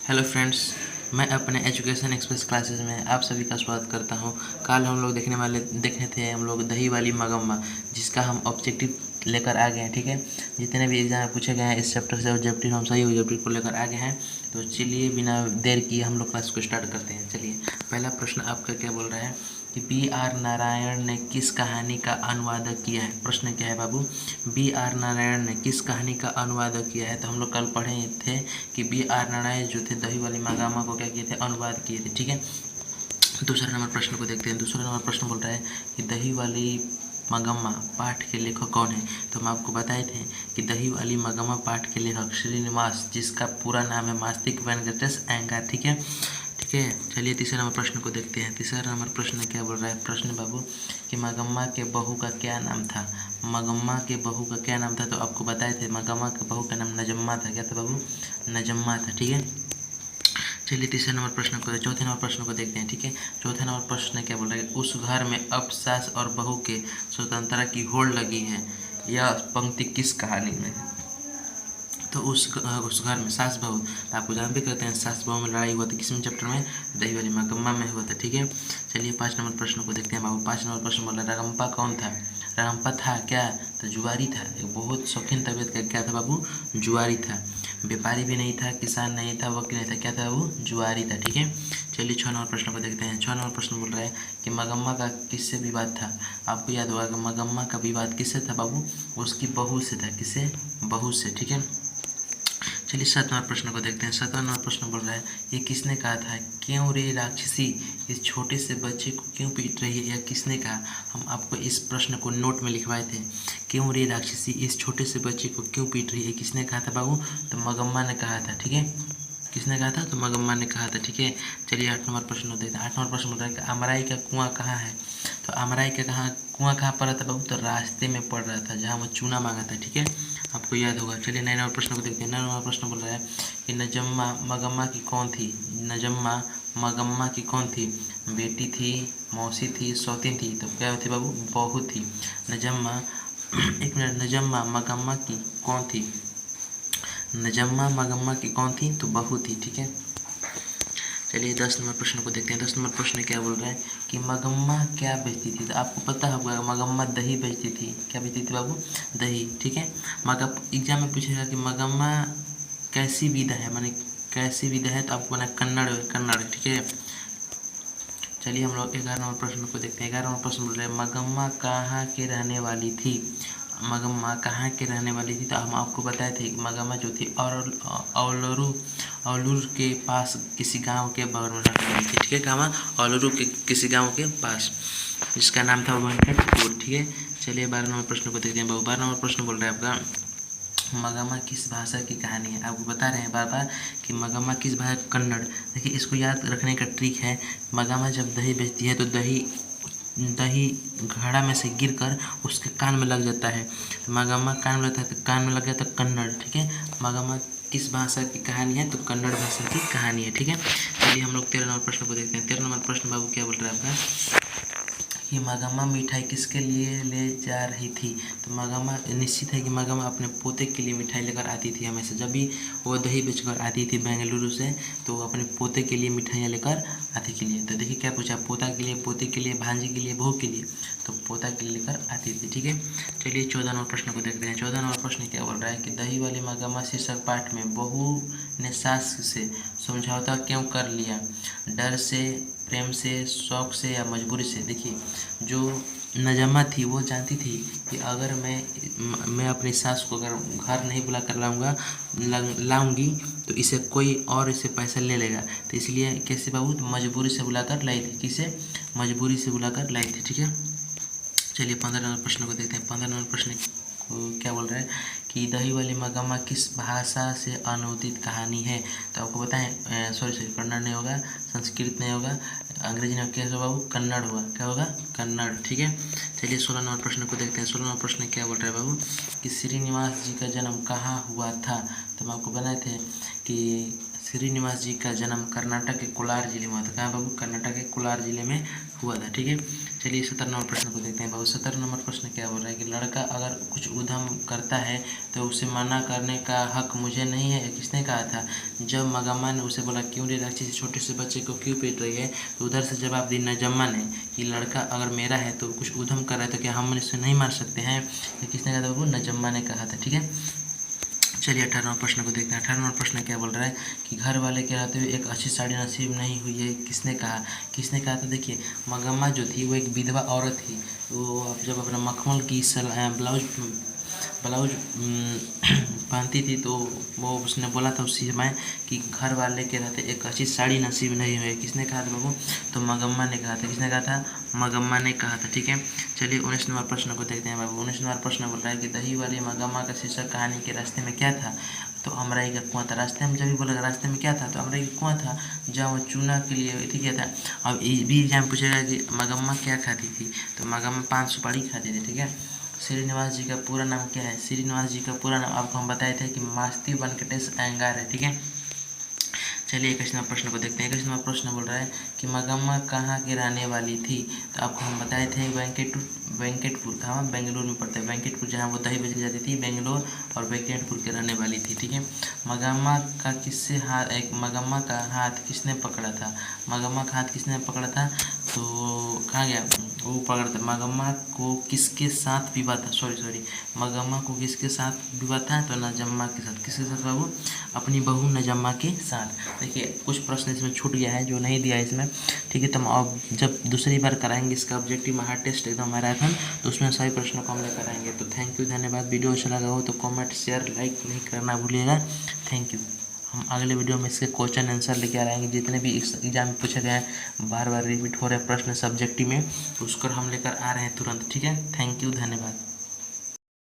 Hello friends, मैं अपने education express classes में आप सभी का स्वागत करता हूं। कल हम लोग देखे थे हम लोग दही वाली मगम्मा, जिसका हम ऑब्जेक्टिव लेकर आ गए हैं। ठीक है, जितने भी एग्जाम में पूछे गए हैं इस चैप्टर से ऑब्जेक्टिव हम सही ऑब्जेक्टिव को लेकर आ गए हैं। तो चलिए बिना देर किए हम लोग क्लास को स्टार्ट करते हैं। चलिए, पहला प्रश्न आपका क्या बोल रहा है कि B.R. नारायण ने किस कहानी का अनुवाद किया है। प्रश्न क्या है बाबू, B.R. नारायण ने किस कहानी का अनुवाद किया है। तो हम लोग कल पढ़े थे कि B.R. नारायण जो थे दही वाली मगामा को क्या किए थे, अनुवाद किए थे। ठीक है, दूसरा नंबर प्रश्न को देखते हैं। दूसरा नंबर प्रश्न बोल रहा है कि दही वाली मगम्मा पाठ के लेखक कौन है। तो हम आपको बताए थे कि दही वाली मगम्मा पाठ के लेखक श्रीनिवास, जिसका पूरा नाम है मास्तिक वेंकटेश अयंगार। ठीक है, चलिए तीसरे नंबर प्रश्न को देखते हैं। तीसरा नंबर प्रश्न क्या बोल रहा है। प्रश्न बाबू कि मगम्मा के बहू का क्या नाम था। मगम्मा के बहू का क्या नाम था। तो आपको बताए थे मगम्मा के बहू का नाम नजम्मा था। क्या था बाबू, नजम्मा था। ठीक है, चलिए तीसरे नंबर प्रश्न को चौथे नंबर प्रश्न को देखते हैं। ठीक है, चौथे नंबर प्रश्न क्या बोल रहा है। उस घर में अब सास और बहू के स्वतंत्रता की होड़ लगी है, यह पंक्ति किस कहानी में है। तो उस घर में सास बहू, तो आपको जान भी करते हैं सास बहू में लड़ाई हुआ था किस में चैप्टर में, दही वाली मगम्मा में हुआ था। ठीक है, चलिए 5 नंबर प्रश्न को देखते हैं बाबू। 5 नंबर प्रश्न बोल रहा है रगम्पा कौन था। रगम्पा था क्या, तो जुआरी था। एक बहुत शौकीन तबीयत का क्या था बाबू, जुआरी था। व्यापारी भी नहीं था, किसान नहीं था, वकील नहीं था, क्या था वो, जुआरी था। ठीक है, चलिए 6 नंबर प्रश्न को देखते हैं। 6 नंबर प्रश्न बोल रहा है कि मगम्मा का किससे विवाद था। आपको याद होगा कि मगम्मा का विवाद किससे था बाबू, उसकी बहू से था। किससे, बहू से। ठीक है, चलिए 7 नंबर प्रश्न को देखते हैं। 7वां नंबर प्रश्न बोल रहा है ये किसने कहा था, क्यों रे राक्षसी इस छोटे से बच्चे को क्यों पीट रही है, यह किसने कहा। हम आपको इस प्रश्न को नोट में लिखवाए थे। क्यों रे राक्षसी इस छोटे से बच्चे को क्यों पीट रही है, किसने कहा था बाबू, तो मगम्मा ने कहा था। ठीक है, किसने कहा था, तो मगम्मा ने कहा था। ठीक है, चलिए 8 नंबर प्रश्न देखते हैं। 8 नंबर प्रश्न बोल रहा है कि अमराई का कुआं कहाँ है। तो अमराई का कुआं कहाँ पर था बाबू, तो रास्ते में पड़ रहा था जहाँ वो चूना मांगा था। ठीक है, आपको याद होगा। चलिए 9 नंबर प्रश्न को देखते हैं। 9 नंबर प्रश्न बोल रहा है कि नजम्मा मगम्मा की कौन थी। नजम्मा मगम्मा की कौन थी, बेटी थी, मौसी थी, सौतीन थी। तो क्या थी बाबू, बहू थी। नजम्मा एक मिनट, नजम्मा मगम्मा की कौन थी, नजम्मा मगम्मा की कौन थी, तो बहू थी। ठीक है, चलिए 10 नंबर प्रश्न को देखते हैं। 10 नंबर प्रश्न क्या बोल रहा है कि मगम्मा क्या बेचती थी। तो आपको पता होगा मगम्मा दही बेचती थी। क्या बेचती थी बाबू, दही। ठीक है, एग्जाम में पूछेगा कि मगम्मा कैसी विधा है, माने कैसी विधा है, तो आपको बना कन्नड़ कन्नड़। ठीक है, चलिए हम लोग 11 नंबर प्रश्न को देखते हैं। 11 नंबर प्रश्न बोल रहे हैं मगम्मा कहाँ के रहने वाली थी। मगम्मा कहाँ के रहने वाली थी। तो हम आपको बताए थे कि मगम्मा जो थी औलरू औलूर के पास किसी गांव के बगल में रहने वाली थी। ठीक है, कहाँ, औलरू के किसी गांव के पास, जिसका नाम था वेंकटपुर। ठीक है, चलिए 12 नंबर प्रश्न को देखते हैं बाबू। 12 नंबर प्रश्न बोल रहा है आपका मगम्मा किस भाषा की कहानी है। आपको बता रहे हैं बार बार कि मगम्मा किस भाषा, कन्नड़। देखिए इसको याद रखने का ट्रिक है, मगम्मा जब दही बेचती है तो दही दही घड़ा में से गिरकर उसके कान में लग जाता है। तो मगम्मा कान में लगता है, तो कान में लग गया तो कन्नड़। ठीक है, मगम्मा किस भाषा की कहानी है, तो कन्नड़ भाषा की कहानी है। ठीक है, चलिए हम लोग 13 नंबर प्रश्न को देखते हैं। 13 नंबर प्रश्न बाबू क्या बोल रहा है आपका कि मगम्मा मिठाई किसके लिए ले जा रही थी। तो मगम्मा, निश्चित है कि मगम्मा अपने पोते के लिए मिठाई लेकर आती थी। हमेशा जब भी वो दही बेचकर आती थी बेंगलुरु से, तो वो अपने पोते के लिए मिठाइयाँ लेकर आती के लिए। तो देखिए क्या पूछा, पोता के लिए, पोते के लिए, भांजी के लिए, बहू के लिए, तो पोता के लिए लेकर आती थी। ठीक है, चलिए 14 नंबर प्रश्न को देखते हैं। 14 नंबर प्रश्न क्या बोल रहा है कि दही वाली मगम्मा शीर्षक पाठ में बहू ने सास से समझौता क्यों कर लिया, डर से, प्रेम से, शौक से या मजबूरी से। देखिए जो नजम्मा थी वो जानती थी कि अगर मैं अपनी सास को अगर घर नहीं बुला कर लाऊंगी तो इसे कोई और इसे पैसा ले लेगा। तो इसलिए कैसे बाबू, मजबूरी से बुलाकर लाई थी। किसे, मजबूरी से बुलाकर लाई थी। ठीक है, चलिए 15 नंबर प्रश्न को देखते हैं। 15 नंबर प्रश्न को क्या बोल रहा है कि दही वाली मगम्मा किस भाषा से अनुदित कहानी है। तो आपको बताएं, सॉरी कन्नड़ नहीं होगा, संस्कृत नहीं होगा, अंग्रेजी में क्या होगा बाबू, कन्नड़ होगा। क्या होगा, कन्नड़। ठीक है, चलिए 16 नंबर प्रश्न को देखते हैं। 16 नंबर प्रश्न क्या बोल रहा है बाबू कि श्रीनिवास जी का जन्म कहाँ हुआ था। तो हम आपको बनाए थे कि श्रीनिवास जी का जन्म कर्नाटक के कोलार जिले में हुआ था। कहाँ बाबू, कर्नाटक के कोलार जिले में हुआ था। ठीक है, चलिए 17 नंबर प्रश्न को देखते हैं बाबू। 17 नंबर प्रश्न क्या बोल रहा है कि लड़का अगर कुछ उद्यम करता है तो उसे मना करने का हक मुझे नहीं है, किसने कहा था? जब मगम्मा ने उसे बोला क्यों रे राक्षसी छोटे से बच्चे को क्यों पीट रही है, तो उधर से जवाब दी नजम्मा ने कि लड़का अगर मेरा है तो कुछ उद्यम कर रहा है तो क्या हम इसे नहीं मार सकते हैं? तो किसने कहा था बाबू? नजम्मा ने कहा था। ठीक है, चलिए 18वां प्रश्न को देखते हैं। 18वां प्रश्न क्या बोल रहा है कि घर वाले के रहते हुए एक अच्छी साड़ी नसीब नहीं हुई है, किसने कहा? किसने कहा था? देखिए मगम्मा जो थी वो एक विधवा औरत थी। वो जब अपना मखमल की ब्लाउज ब्लाउज पहनती थी तो वो उसने बोला था उस समय कि घर वाले के रहते एक अच्छी साड़ी नसीब नहीं हुई। किसने कहा था बाबू? तो मगम्मा ने कहा था। किसने कहा था? मगम्मा ने कहा था। ठीक है, चलिए 19 नंबर प्रश्न को देखते हैं बाबू। 19 नंबर प्रश्न बोल रहा है कि दही वाली मगम्मा का शीर्षक कहानी के रास्ते में क्या था? तो अमराई का कुआं था। रास्ते में जब भी बोला रास्ते में क्या था, तो अमराई का कुआं था जहाँ वो चूना के लिए ठीक है था। अब ये भी एग्जाम पूछेगा कि मगम्मा क्या खाती थी, तो मगम्मा 5 सुपारी खाती थी। ठीक है, श्रीनिवास जी का पूरा नाम क्या है? श्रीनिवास जी का पूरा नाम आपको हम बताए थे कि मास्ती वेंकटेश अयंगार है। ठीक है, चलिए 21 नंबर प्रश्न को देखते हैं। 21 नंबर प्रश्न बोल रहा है कि मगम्मा कहाँ की रहने वाली थी? तो आपको हम बताए थे वेंकटपुर था, बेंगलुरु में पड़ता है वेंकटपुर, जहाँ वो दही बेचने जाती थी, बेंगलोर और वेंकटपुर के रहने वाली थी। ठीक है, मगम्मा का हाथ किसने पकड़ा था? मगम्मा का हाथ किसने पकड़ा था? तो कहाँ गया वो पकड़ा था? मगम्मा को किसके साथ विवाह था? सॉरी मगम्मा को किसके साथ विवाह था? तो नजम्मा के साथ। किसके साथ बाबू? अपनी बहू नजम्मा के साथ। देखिए कुछ प्रश्न इसमें छूट गया है जो नहीं दिया है इसमें। ठीक है, तो हम अब जब दूसरी बार कराएंगे इसका ऑब्जेक्टिव महार टेस्ट एकदम मैराथन, तो उसमें सभी प्रश्नों को हम लेकर आएंगे। तो थैंक यू, धन्यवाद। वीडियो अच्छा लगा हो तो कमेंट शेयर लाइक नहीं करना भूलिएगा। Thank you. हम अगले वीडियो में इसके क्वेश्चन आंसर लेके आ रहेंगे, जितने भी इस एग्जाम में पूछे गए हैं बार बार रिपीट हो रहे प्रश्न सब्जेक्टिव में, उसको हम लेकर आ रहे हैं तुरंत। ठीक है, थैंक यू, धन्यवाद।